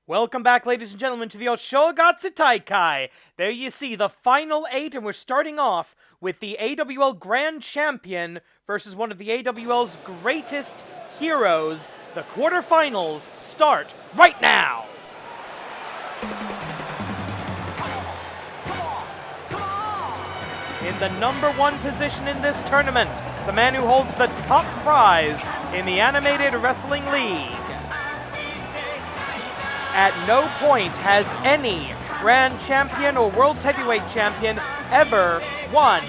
Welcome back, ladies and gentlemen, to the Oshogatsu Taikai. There you see the final 8, and we're starting off with the AWL Grand Champion versus one of the AWL's greatest heroes. The quarterfinals start right now. In the #1 position in this tournament, the man who holds the top prize in the Animated Wrestling League. At no point has any Grand Champion or World's Heavyweight Champion ever won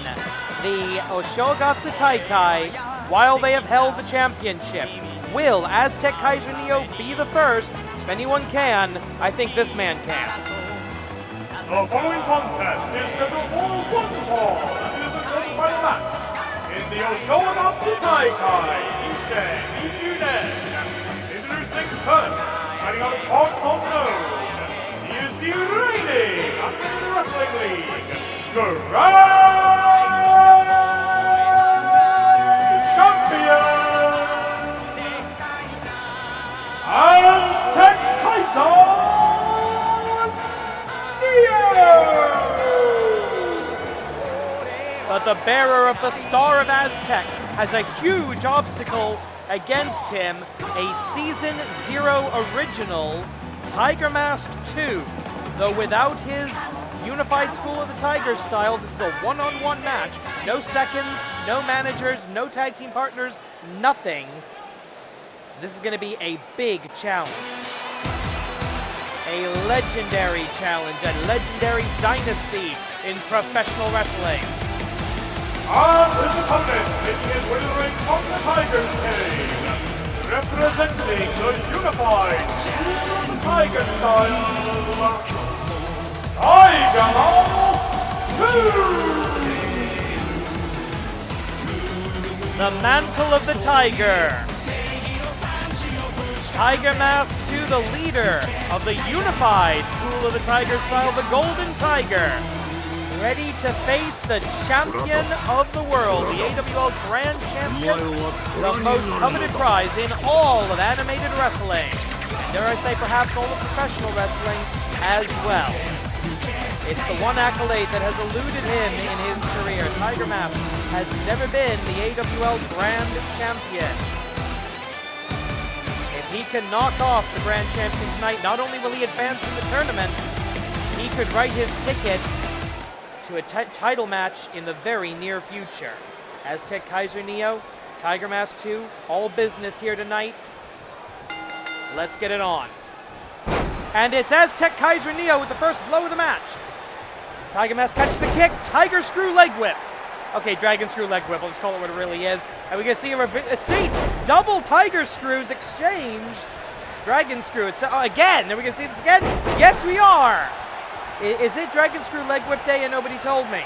the Oshogatsu Taikai while they have held the championship. Will Aztec Kaiser Neo be the first? If anyone can, I think this man can. The following contest is scheduled for one fall and is a quarterfinal match in the Oshogatsu Taikai Issei Nichuden. Introducing first, fighting out of parts unknown, he is the reigning Animated Wrestling League Grand Champion, Aztec Kaiser Neo! But the bearer of the Star of Aztec has a huge obstacle against him, a Season 0 original, Tiger Mask 2. Though without his Unified School of the Tiger style, this is a one-on-one match. No seconds, no managers, no tag team partners, nothing. This is going to be a big challenge. A legendary challenge, a legendary dynasty in professional wrestling. And his opponent, making his way to the ring from the Tiger's cage, representing the Unified School of the Tiger style, Tiger Mask 2! The Mantle of the Tiger. Tiger Mask 2, the leader of the Unified School of the Tiger style, the Golden Tiger. Ready to face the champion of the world, the AWL Grand Champion, the most coveted prize in all of animated wrestling. And dare I say, perhaps all of professional wrestling as well. It's the one accolade that has eluded him in his career. Tiger Mask has never been the AWL Grand Champion. If he can knock off the Grand Champion tonight, not only will he advance in the tournament, he could write his ticket to a title match in the very near future. Aztec Kaiser Neo, Tiger Mask 2, all business here tonight. Let's get it on. And it's Aztec Kaiser Neo with the first blow of the match. Tiger Mask catches the kick, Tiger Screw Leg Whip. Okay, Dragon Screw Leg Whip, let's call it what it really is. And we can see double Tiger Screws exchanged. Dragon Screw, again, are we gonna see this again? Yes, we are. Is it Dragon Screw Leg Whip Day and nobody told me?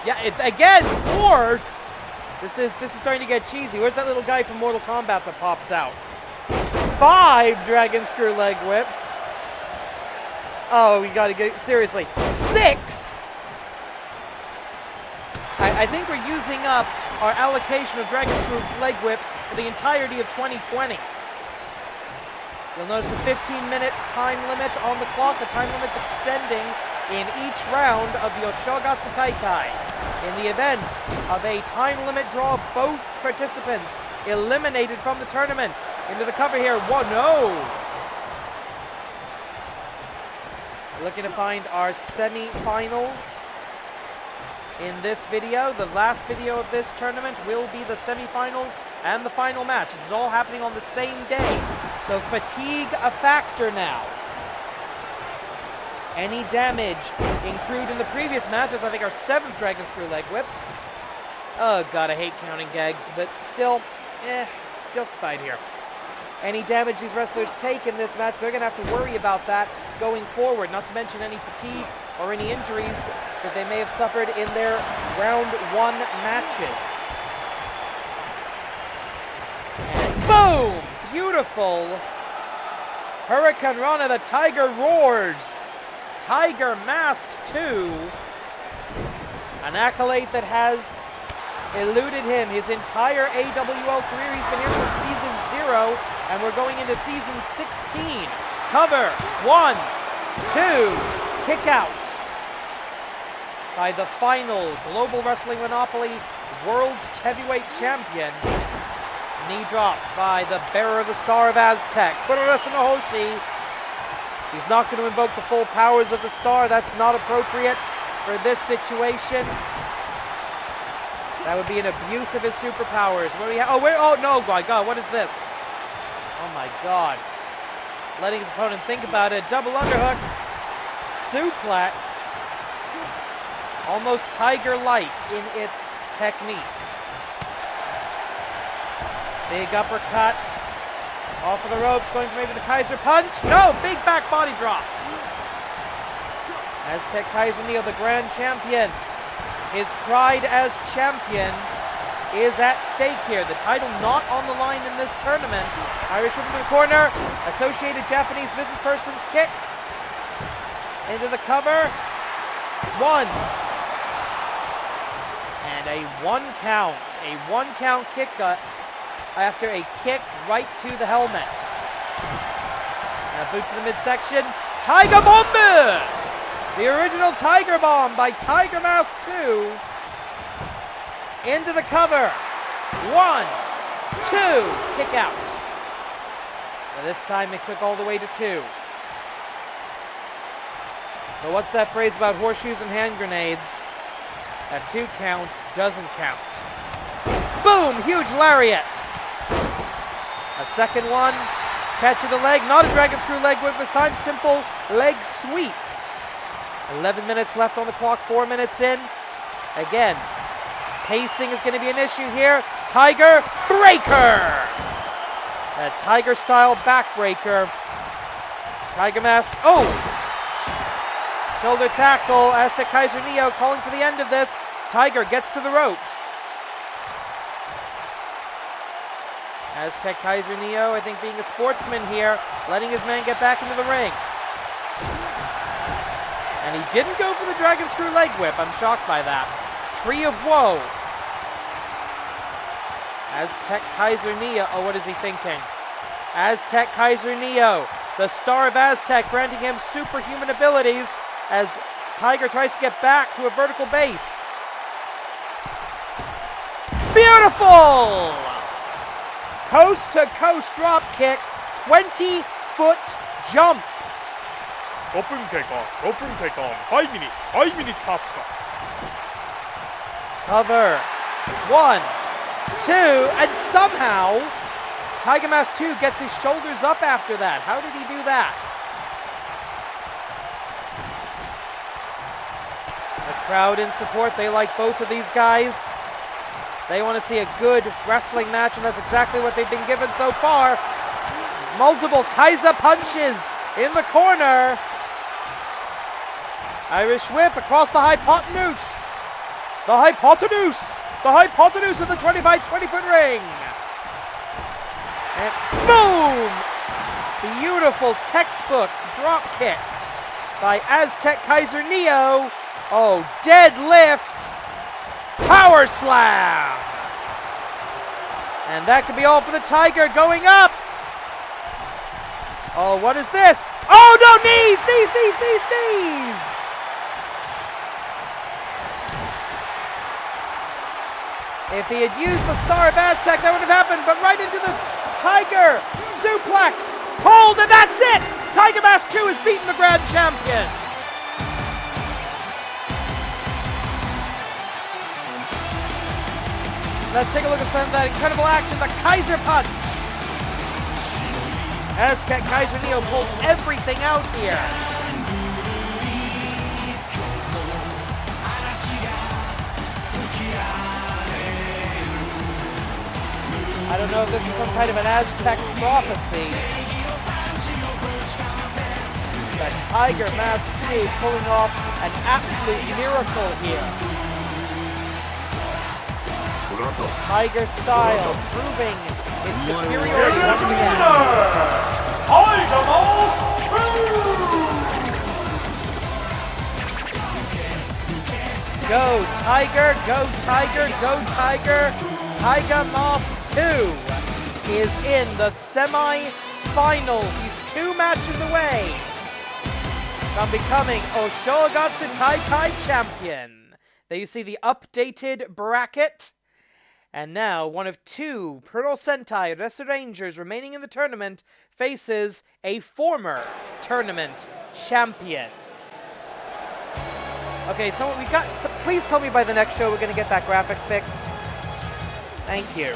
Yeah, again, 4. This is starting to get cheesy. Where's that little guy from Mortal Kombat that pops out? 5 Dragon Screw Leg Whips. Oh, we gotta get, seriously. 6! I think we're using up our allocation of Dragon Screw Leg Whips for the entirety of 2020. You'll notice the 15-minute time limit on the clock. The time limit's extending in each round of the Oshogatsu Taikai. In the event of a time limit draw, both participants eliminated from the tournament. Into the cover here. Whoa, no! We're looking to find our semi-finals in this video. The last video of this tournament will be the semi-finals and the final match. This is all happening on the same day. So fatigue a factor now. Any damage accrued in the previous matches, I think our 7th Dragon Screw Leg Whip. Oh god, I hate counting gags, but still, it's justified here. Any damage these wrestlers take in this match, they're going to have to worry about that going forward, not to mention any fatigue or any injuries that they may have suffered in their round 1 matches. And boom! Beautiful! Hurricane Rana, the Tiger roars! Tiger Mask 2, an accolade that has eluded him his entire AWL career. He's been here since Season 0, and we're going into Season 16. Cover 1, 2, kick out by the final Global Wrestling Monopoly World's Heavyweight Champion. Knee drop by the bearer of the Star of Aztec, Kuroresu no Hoshi. He's not going to invoke the full powers of the Star. That's not appropriate for this situation. That would be an abuse of his superpowers. What do we have? Oh no, my God, what is this? Oh my God. Letting his opponent think about it. Double underhook. Suplex. Almost tiger-like in its technique. Big uppercut. Off of the ropes, going for maybe the Kaiser punch. No, big back body drop. Aztec Kaiser Neo, the grand champion. His pride as champion is at stake here. The title not on the line in this tournament. Irish whip into the corner. Associated Japanese business person's kick. Into the cover. 1. And a 1 count. A 1 count kick after a kick right to the helmet. And a boot to the midsection. Tiger Bomb! The original Tiger Bomb by Tiger Mask 2. Into the cover. 1, 2, kick out. But this time it took all the way to 2. But what's that phrase about horseshoes and hand grenades? A 2 count doesn't count. Boom! Huge lariat. A second one. Catch of the leg. Not a dragon screw leg whip this time. Simple leg sweep. 11 minutes left on the clock. 4 minutes in. Again, pacing is going to be an issue here. Tiger breaker. A tiger style backbreaker. Tiger Mask. Oh! Shoulder tackle. Aztec Kaiser Neo calling for the end of this. Tiger gets to the ropes. Aztec Kaiser Neo, I think, being a sportsman here, letting his man get back into the ring. And he didn't go for the dragon screw leg whip. I'm shocked by that. Tree of Woe. Aztec Kaiser Neo. Oh, what is he thinking? Aztec Kaiser Neo, the Star of Aztec, granting him superhuman abilities as Tiger tries to get back to a vertical base. Beautiful! Coast to coast drop kick, 20-foot jump. 5分経過、5分経過、5 minutes, 5 minutes passed. Cover. 1, 2, and somehow Tiger Mask 2 gets his shoulders up after that. How did he do that? The crowd in support, they like both of these guys. They want to see a good wrestling match, and that's exactly what they've been given so far. Multiple Kaiser punches in the corner. Irish whip across the hypotenuse. The hypotenuse. The hypotenuse of the 20-foot ring. And boom! Beautiful textbook drop kick by Aztec Kaiser Neo. Oh, deadlift. Power slam! And that could be all for the Tiger going up. Oh, what is this? Oh, no, knees, knees, knees, knees, knees! If he had used the Star of Aztec, that would have happened, but right into the Tiger suplex. Hold, and that's it! Tiger Mask 2 has beaten the Grand Champion. Let's take a look at some of that incredible action, the Kaiser punch. Aztec Kaiser Neo pulled everything out here. I don't know if this is some kind of an Aztec prophecy. But Tiger Mask 2 pulling off an absolute miracle here. Tiger style, proving its superiority once again. Tiger Mask 2! Go Tiger, go Tiger, go Tiger. Tiger Mask 2 is in the semi-finals. He's 2 matches away from becoming Oshogatsu Taikai champion. There you see the updated bracket. And now, one of two Pro Sentai Wrestle Rangers remaining in the tournament faces a former tournament champion. Okay, so please tell me by the next show we're going to get that graphic fixed. Thank you.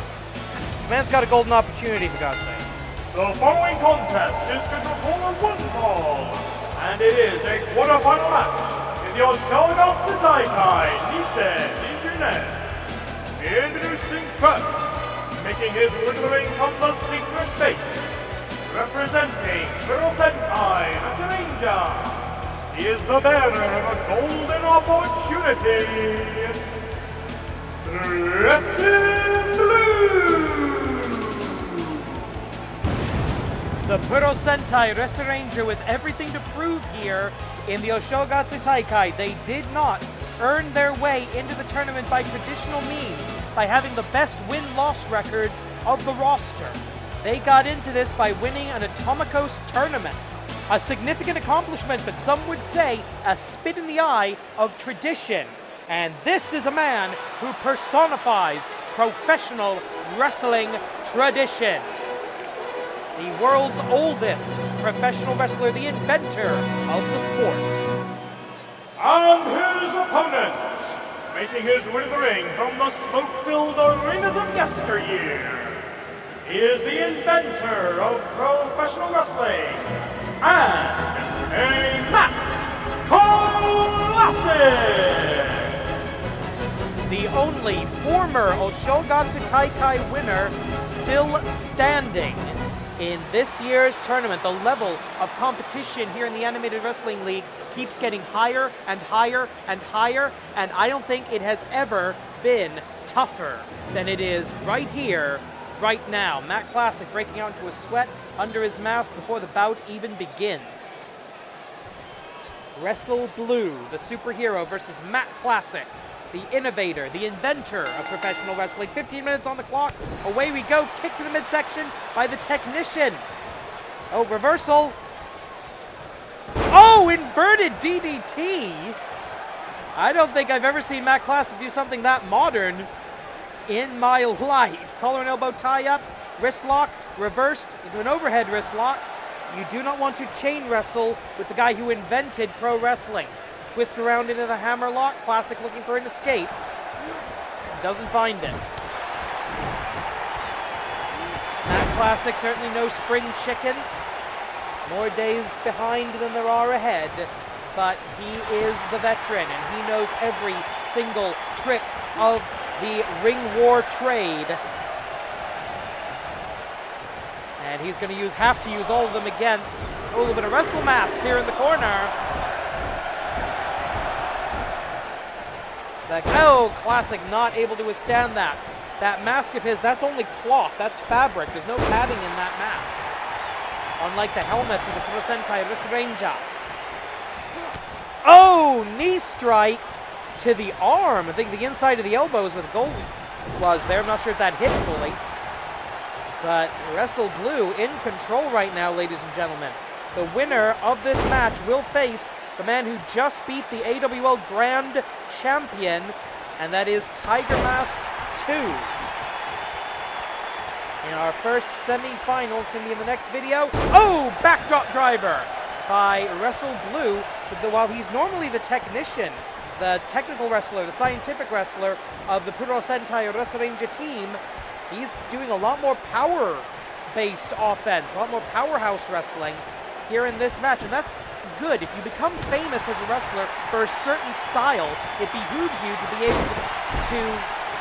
Man's got a golden opportunity, for God's sake. The following contest is scheduled for one fall, and it is a quarterfinal match in the Oshogatsu Taikai Nisei Nijunen. Introducing first, making his way to the ring from the secret base, representing Pro Sentai Wrestle Ranger. He is the bearer of a golden opportunity, Wrestle Blue! The Pro Sentai Wrestle Ranger with everything to prove here in the Oshogatsu Taikai. They did not earn their way into the tournament by traditional means, by having the best win-loss records of the roster. They got into this by winning an Atomicos tournament. A significant accomplishment, but some would say a spit in the eye of tradition. And this is a man who personifies professional wrestling tradition. The world's oldest professional wrestler, the inventor of the sport. And his opponent, making his way to the ring from the smoke-filled arenas of yesteryear, he is the inventor of professional wrestling, and a Matt Classic! The only former Oshogatsu Taikai winner still standing in this year's tournament. The level of competition here in the Animated Wrestling League keeps getting higher and higher and higher, and I don't think it has ever been tougher than it is right here, right now. Matt Classic breaking out into a sweat under his mask before the bout even begins. Wrestle Blue, the superhero, versus Matt Classic, the innovator, the inventor of professional wrestling. 15 minutes on the clock. Away we go. Kick to the midsection by the technician. Oh, reversal. Oh, inverted DDT. I don't think I've ever seen Matt Classic do something that modern in my life. Collar and elbow tie-up, wrist lock, reversed into an overhead wrist lock. You do not want to chain wrestle with the guy who invented pro wrestling. Twist around into the hammer lock. Classic looking for an escape. Doesn't find it. Matt Classic certainly no spring chicken. More days behind than there are ahead. But he is the veteran and he knows every single trick of the ring war trade. And he's going to have to use all of them against a little bit of wrestle maps here in the corner. Classic not able to withstand that. That mask of his, that's only cloth, that's fabric. There's no padding in that mask. Unlike the helmets of the Pro Sentai Wrestle Ranger. Oh, knee strike to the arm. I think the inside of the elbow is where the goal was there. I'm not sure if that hit fully. But Wrestle Blue in control right now, ladies and gentlemen. The winner of this match will face the man who just beat the AWL Grand Champion, and that is Tiger Mask 2. In our first semi-final, it's going to be in the next video. Oh, backdrop driver by Wrestle Blue. While he's normally the technician, the technical wrestler, the scientific wrestler of the Pro Sentai Wrestle Ranger team, he's doing a lot more power-based offense, a lot more powerhouse wrestling here in this match, and that's good. If you become famous as a wrestler for a certain style, it behooves you to be able to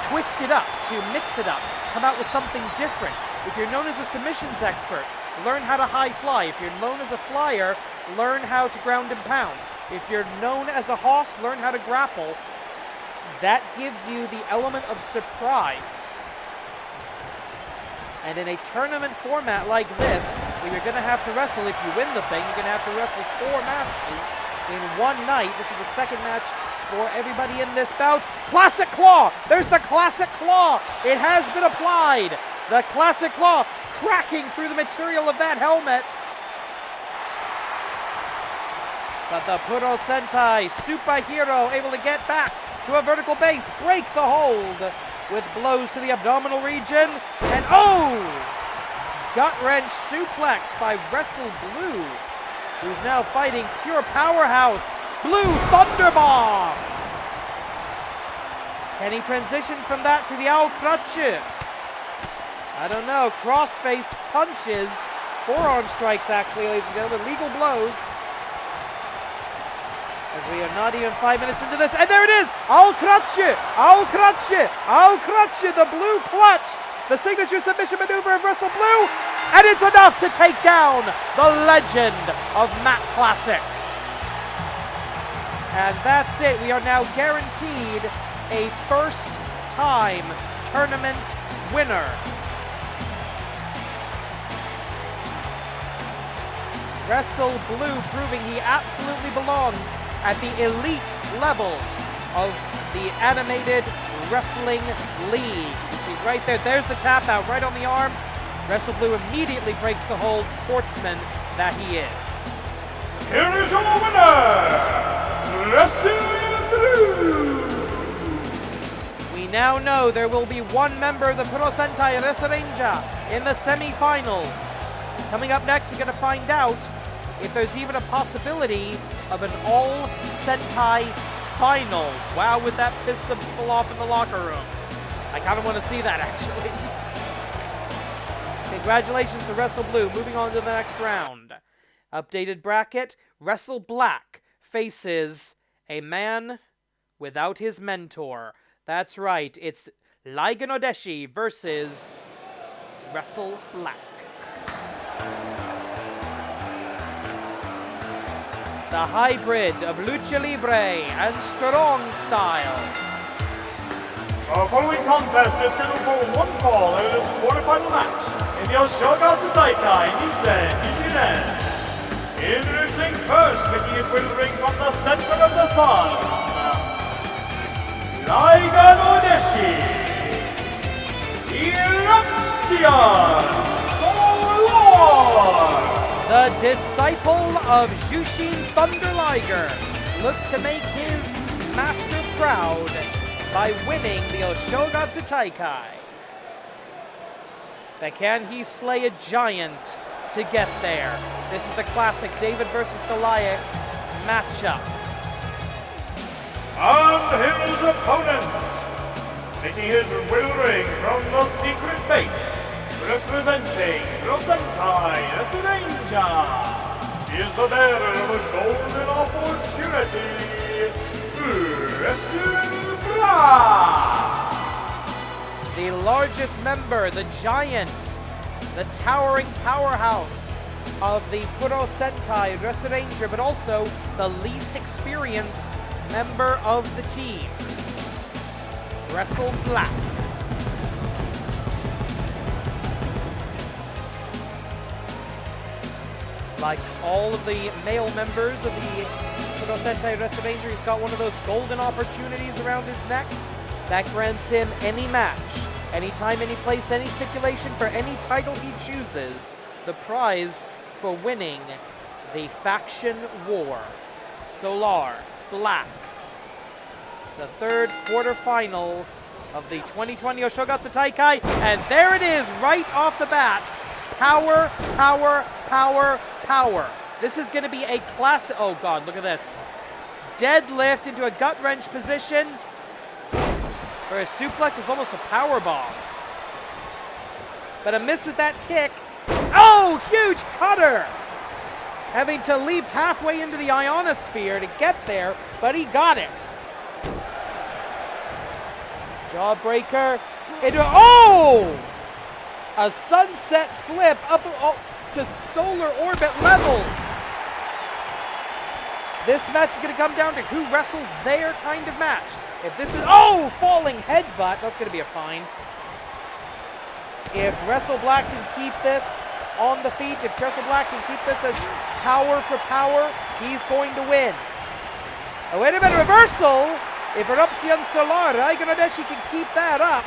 twist it up, to mix it up, come out with something different. If you're known as a submissions expert, learn how to high fly. If you're known as a flyer, learn how to ground and pound. If you're known as a hoss, learn how to grapple. That gives you the element of surprise. And in a tournament format like this, where you're going to have to wrestle, if you win the thing, you're going to have to wrestle 4 matches in one night. This is the second match for everybody in this bout. Classic Claw! There's the Classic Claw! It has been applied! The Classic Claw cracking through the material of that helmet. But the Puro Sentai superhero able to get back to a vertical base, break the hold with blows to the abdominal region, and gut wrench suplex by Wrestle Blue, who's now fighting pure powerhouse Blue Thunderbomb. Can he transition from that to the Aokratsche? I don't know. Crossface punches, forearm strikes actually, ladies and gentlemen, legal blows. As we are not even 5 minutes into this, and there it is! Aokratsche! Aokratsche! Aokratsche! The blue clutch! The signature submission maneuver of Wrestle Blue, and it's enough to take down the legend of Matt Classic. And that's it. We are now guaranteed a first-time tournament winner. Wrestle Blue proving he absolutely belongs at the elite level of the animated wrestling league. You see right there, there's the tap out right on the arm. Wrestle Blue immediately breaks the hold, sportsman that he is. Here is your winner, Wrestle Blue. We now know there will be one member of the Puro Sentai Wrestlinja in the semi-finals. Coming up next, we're going to find out if there's even a possibility of an all-Sentai final. Wow, would that piss some people off in the locker room? I kind of want to see that, actually. Congratulations to Wrestle Blue. Moving on to the next round. Updated bracket, Wrestle Black faces a man without his mentor. That's right, it's Ligen Odeshi versus Wrestle Black. The hybrid of Lucha Libre and Strong Style. Our following contest is scheduled for one fall in this quarterfinal match in the Oshogatsu Taikai Nisen Nichiren. Introducing first, making his way to the ring from the center of the sun, Ligen Odeshi, Eruption Solar. The disciple of Jushin Thunder Liger looks to make his master proud by winning the Oshogatsu Taikai. But can he slay a giant to get there? This is the classic David versus Goliath matchup. And his opponent, making his way to the ring from the secret base, representing Rosentai Wrestlinja, is the bearer of a golden opportunity, Wrestle Black. The largest member, the giant, the towering powerhouse of the Puro Sentai Wrestlinja, but also the least experienced member of the team, Wrestle Black. Like all of the male members of the Puro Sentai Wrestlinja, he's got one of those golden opportunities around his neck that grants him any match, anytime, any place, any stipulation for any title he chooses, the prize for winning the faction war. Solar Black, the third quarterfinal of the 2020 Oshogatsu Taikai, and there it is right off the bat. Power, power, power, power. This is going to be a classic. Oh God, look at this. Deadlift into a gut wrench position. For a suplex, it's almost a power bomb. But a miss with that kick. Oh, huge cutter! Having to leap halfway into the ionosphere to get there, but he got it. Jawbreaker into a sunset flip up to solar orbit levels. This match is going to come down to who wrestles their kind of match. If this is, falling headbutt, that's going to be a fine. If Wrestle Black can keep this on the feet, if Wrestle Black can keep this as power for power, he's going to win. Oh, wait a minute, reversal! If Eruption Solar, Ligen Odeshi can keep that up,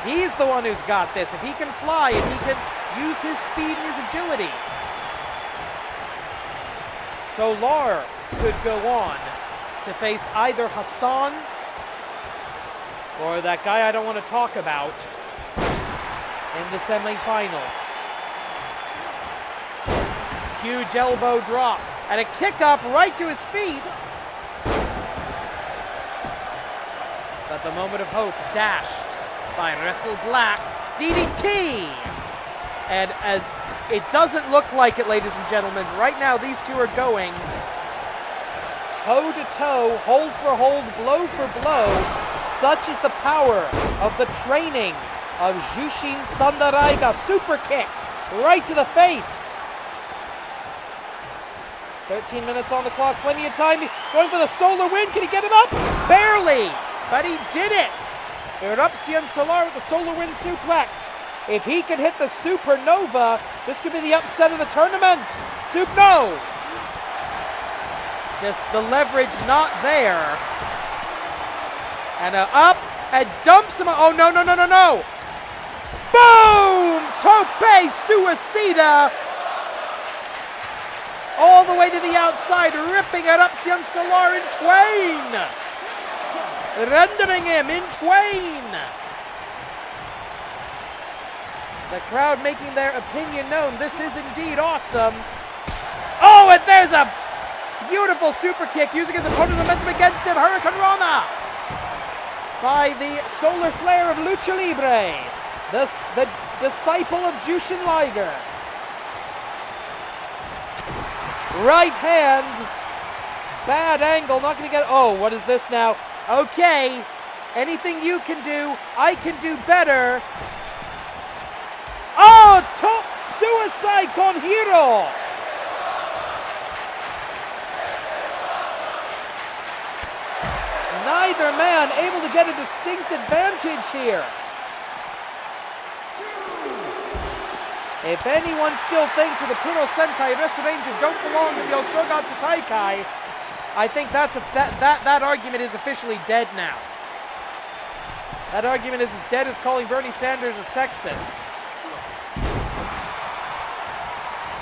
he's the one who's got this. If he can fly, if he can use his speed and his agility. Solar could go on to face either Hassan or that guy I don't want to talk about in the semifinals. Huge elbow drop and a kick up right to his feet. But the moment of hope dashed by Wrestle Black. DDT! And as it doesn't look like it, ladies and gentlemen, right now these two are going toe-to-toe, hold for hold, blow for blow. Such is the power of the training of Jushin Sandaraiga. Super kick right to the face. 13 minutes on the clock, plenty of time. Going for the solar win. Can he get him up? Barely, but he did it. Eruption Solar with the solar win suplex. If he can hit the supernova, this could be the upset of the tournament. No! Just the leverage not there. And up and dumps him. Oh, no, no, no, no, no. Boom! Tope Suicida. All the way to the outside, ripping Eruption Solar in twain. Rendering him in twain. The crowd making their opinion known. This is indeed awesome. Oh, and there's a beautiful super kick using his opponent's momentum against him. Hurricane Rana by the solar flare of Lucha Libre, the disciple of Jushin Liger. Right hand, bad angle, not going to get. Oh, what is this now? Okay, anything you can do, I can do better. Oh, top suicide con Hiro. Neither man able to get a distinct advantage here. If anyone still thinks that the Puro Sentai Wrestle Rangers don't belong in the Oshogatsu Taikai, I think that argument is officially dead now. That argument is as dead as calling Bernie Sanders a sexist.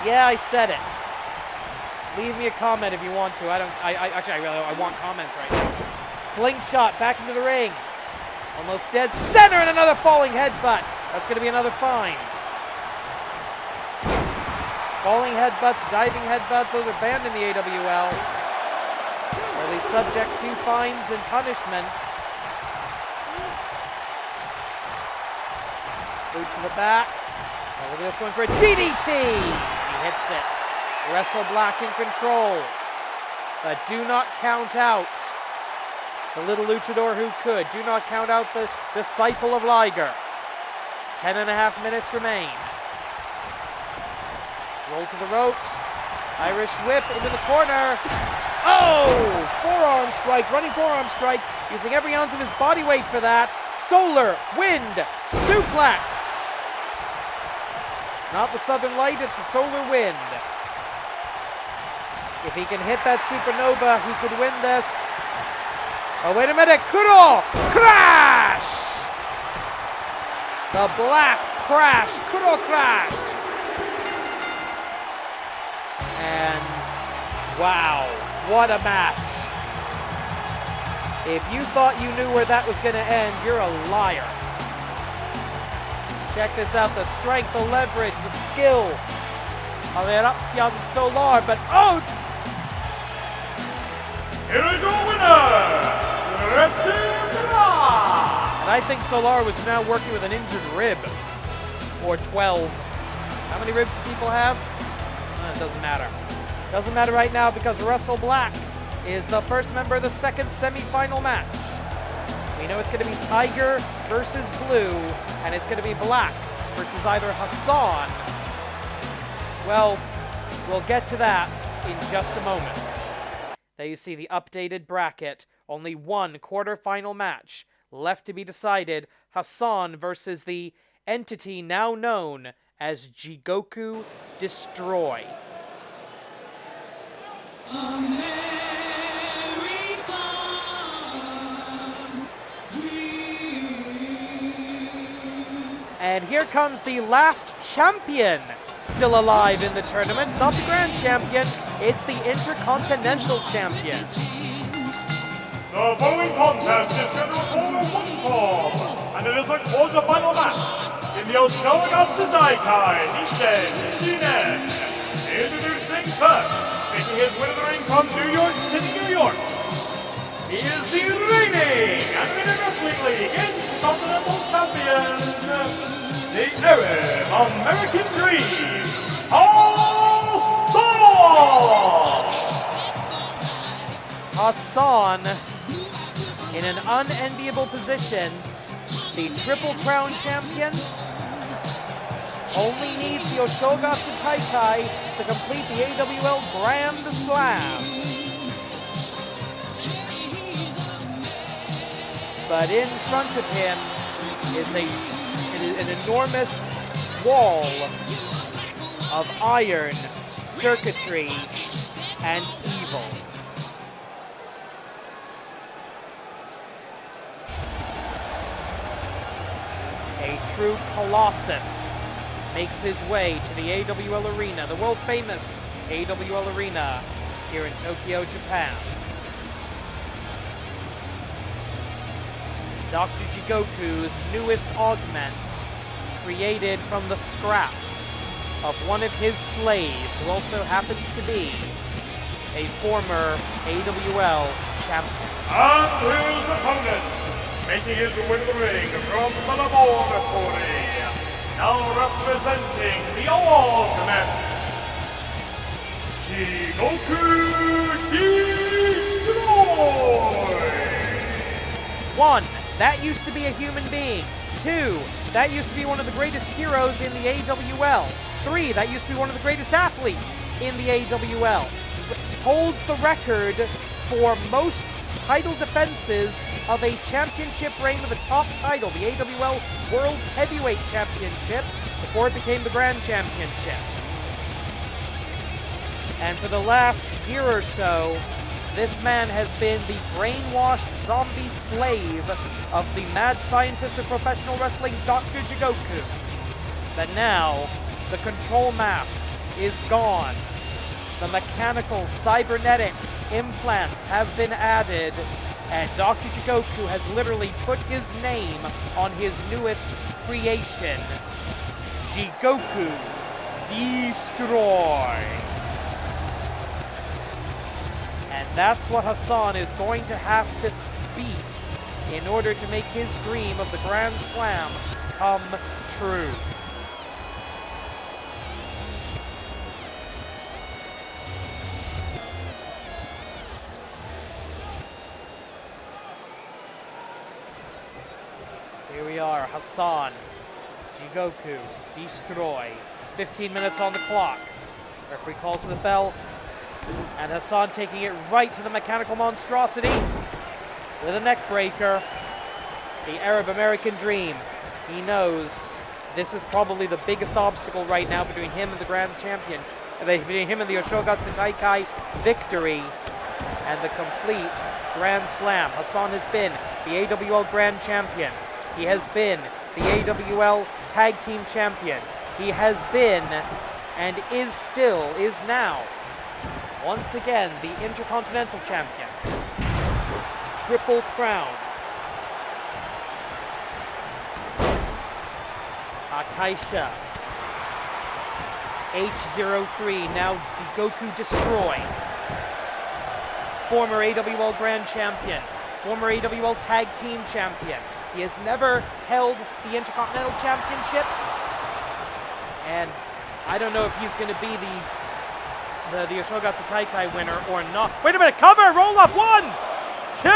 Yeah, I said it. Leave me a comment if you want to. I want comments right now. Slingshot back into the ring. Almost dead center and another falling headbutt. That's going to be another fine. Falling headbutts, diving headbutts, those are banned in the AWL. Are they subject to fines and punishment? Boot to the back. Oh, look at this, going for a DDT. He hits it. Wrestle Black in control. But do not count out the little luchador who could. Do not count out the disciple of Liger. 10.5 minutes remain. Roll to the ropes. Irish whip into the corner. Oh! Forearm strike, running forearm strike, using every ounce of his body weight for that. Solar wind suplex. Not the Southern Light, it's the solar wind. If he can hit that supernova, he could win this. Oh, wait a minute. Kuro! Crash! The Black crash. Kuro crash. And wow, what a match. If you thought you knew where that was going to end, you're a liar. Check this out, the strength, the leverage, the skill of Eruption Solar, but oh! Here is your winner, And I think Solar was now working with an injured rib, or 12. How many ribs do people have? It doesn't matter. Doesn't matter right now because Wrestle Black is the first member of the second semifinal match. We know it's going to be Tiger versus Blue, and it's going to be Black versus either Hassan. Well, we'll get to that in just a moment. There you see the updated bracket. Only one quarterfinal match left to be decided. Hassan versus the entity now known as Jigoku Destroy. And here comes the last champion still alive in the tournament. It's not the Grand Champion, it's the Intercontinental Champion. The following contest is scheduled for one fall, and it is a quarterfinal match in the Oshogatsu Daikai Nissei Jinen. Introducing first, making his way to the ring from New York City, New York. He is the reigning Animated Wrestling League Intercontinental Champion, the Arab American Dream, Hassan, in an unenviable position, the Triple Crown Champion, only needs the Oshogatsu Taikai to complete the AWL Grand Slam. But in front of him is an enormous wall of iron, circuitry, and evil. A true colossus makes his way to the AWL Arena, the world-famous AWL Arena here in Tokyo, Japan. Dr. Jigoku's newest augment, created from the scraps of one of his slaves, who also happens to be a former AWL champion. And his opponent, making his way to the ring from the laboratory, now representing the Ultimates, Jigoku Destroy! 1. That used to be a human being. 2. That used to be one of the greatest heroes in the AWL. 3. That used to be one of the greatest athletes in the AWL. Holds the record for most title defenses of a championship reign of the top title, the AWL World's Heavyweight Championship, before it became the Grand Championship. And for the last year or so, this man has been the brainwashed zombie slave of the mad scientist of professional wrestling, Dr. Jigoku. But now, the control mask is gone. The mechanical, cybernetic implants have been added, and Dr. Jigoku has literally put his name on his newest creation, Jigoku Destroy. And that's what Hassan is going to have to beat in order to make his dream of the Grand Slam come true. Here we are, Hassan, Jigoku, Destroy. 15 minutes on the clock. Referee calls for the bell. And Hassan taking it right to the mechanical monstrosity with a neck breaker. The Arab American Dream. He knows this is probably the biggest obstacle right now between him and the Grand Champion, between him and the Oshogatsu Taikai victory and the complete Grand Slam. Hassan has been the AWL Grand Champion. He has been the AWL Tag Team Champion. He has been and is now once again the Intercontinental Champion. Triple Crown. Akaisha. H03, now Jigoku Destroy. Former AWL Grand Champion. Former AWL Tag Team Champion. He has never held the Intercontinental Championship. And I don't know if he's going to be the Oshogatsu Taikai winner or not. Wait a minute, cover, roll up, 1, 2!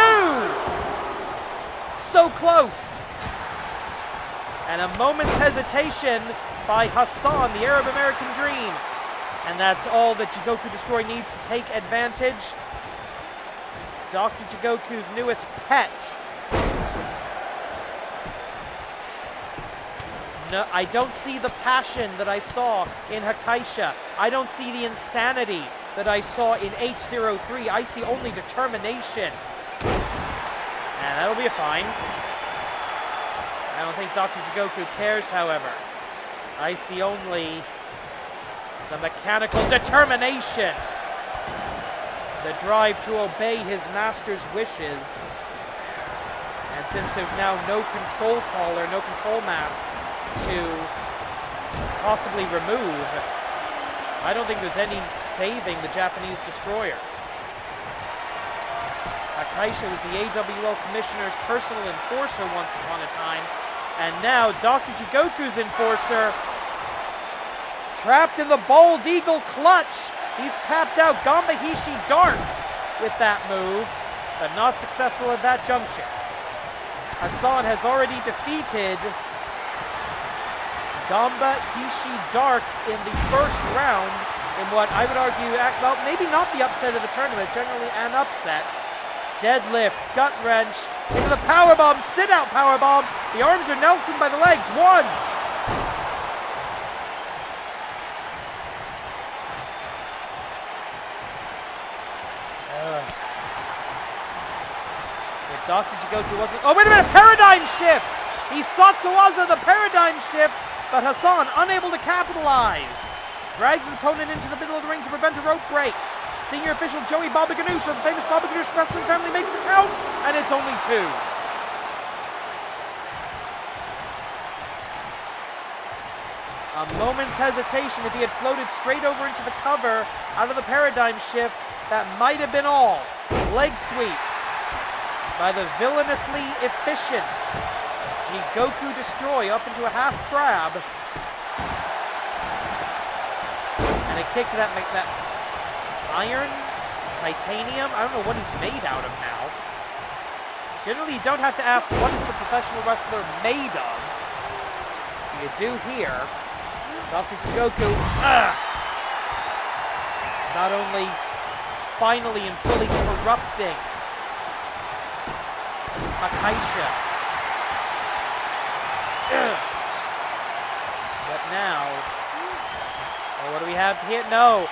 So close. And a moment's hesitation by Hassan, the Arab American Dream. And that's all that Jigoku Destroy needs to take advantage. Dr. Jigoku's newest pet. No, I don't see the passion that I saw in Hakaisha. I don't see the insanity that I saw in H03. I see only determination. And that'll be a fine. I don't think Dr. Jigoku cares, however. I see only The mechanical determination. The drive to obey his master's wishes. And since there's now no control collar, no control mask to possibly remove, I don't think there's any saving the Japanese destroyer. Akaisha was the AWL Commissioner's personal enforcer once upon a time, and now Dr. Jigoku's enforcer, trapped in the Bald Eagle clutch. He's tapped out Gambahishi Dark with that move, but not successful at that juncture. Hassan has already defeated Gambahishi Dark in the first round in what I would argue, well, maybe not the upset of the tournament, generally an upset. Deadlift, gut wrench, into the powerbomb, sit out powerbomb. The arms are Nelson by the legs. One. If Dr. Jigoku wasn't... Oh, wait a minute! Paradigm shift! He Satsuwaza the paradigm shift, but Hassan unable to capitalize. Drags his opponent into the middle of the ring to prevent a rope break. Senior official Joey Baba Ganoush of the famous Baba Ganoush wrestling family makes the count, and it's only 2. A moment's hesitation. If he had floated straight over into the cover out of the paradigm shift, that might have been all. Leg sweep by the villainously efficient Jigoku Destroy up into a half crab. And a kick to that iron, titanium. I don't know what he's made out of now. Generally, you don't have to ask what is the professional wrestler made of. You do here. Dr. Jigoku, not only finally and fully corrupting Akaisha, but now, oh, what do we have here? No,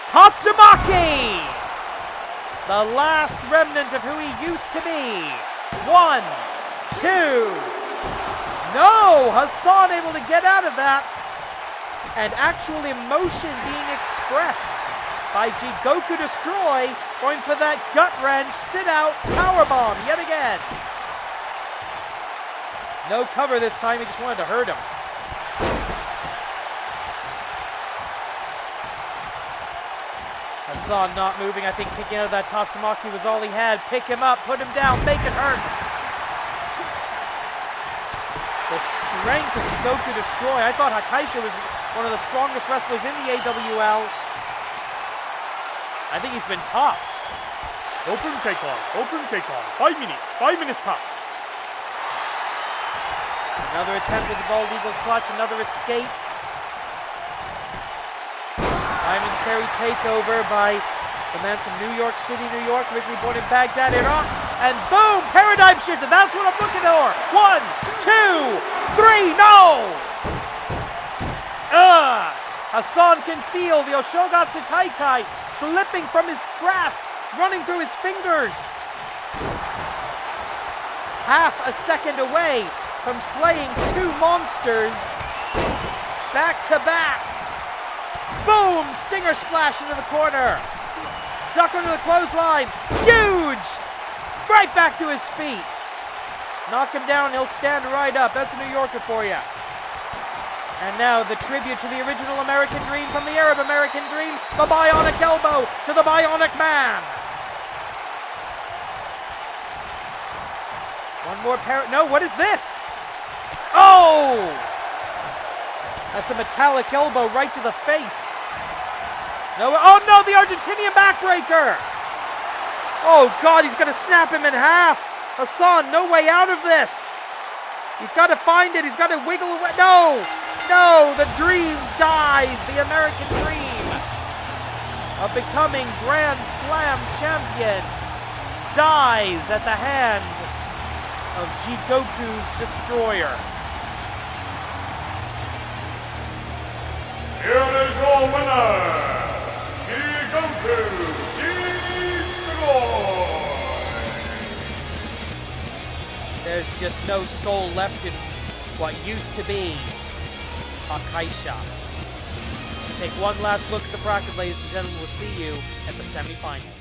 Tatsumaki! The last remnant of who he used to be. 1, 2. No! Hassan able to get out of that. And actual emotion being expressed by Jigoku Destroy, going for that gut wrench, sit out, powerbomb yet again. No cover this time, he just wanted to hurt him. Hassan not moving, I think kicking out of that Tatsumaki was all he had. Pick him up, put him down, make it hurt. The strength of Jigoku Destroy. I thought Akaisha was one of the strongest wrestlers in the AWL. I think he's been topped. Open takeoff, open takeoff. 5 minutes pass. Another attempt with the Bald Eagle clutch, another escape. Diamond's Carry takeover by the man from New York City, New York, originally born in Baghdad, Iraq. And boom, paradigm shift, and that's what I'm looking for. 1, 2, 3, no! Hassan can feel the Oshogatsu Taikai slipping from his grasp, running through his fingers. Half a second away from slaying 2 monsters back to back. Boom! Stinger splash into the corner. Duck under the clothesline. Huge! Right back to his feet. Knock him down, he'll stand right up. That's a New Yorker for you. And now the tribute to the original American Dream from the Arab American Dream. The Bionic Elbow to the Bionic Man. One more no, what is this? Oh! That's a metallic elbow right to the face. No, oh no, the Argentinian backbreaker. Oh God, he's gonna snap him in half. Hassan, no way out of this. He's got to find it, he's got to wiggle away. No, no, the dream dies. The American dream of becoming Grand Slam champion dies at the hand of Jigoku's Destroyer. Here is your winner, Jigoku Destroy. There's just no soul left in what used to be Akaisha. Take one last look at the bracket, ladies and gentlemen. We'll see you at the semifinals.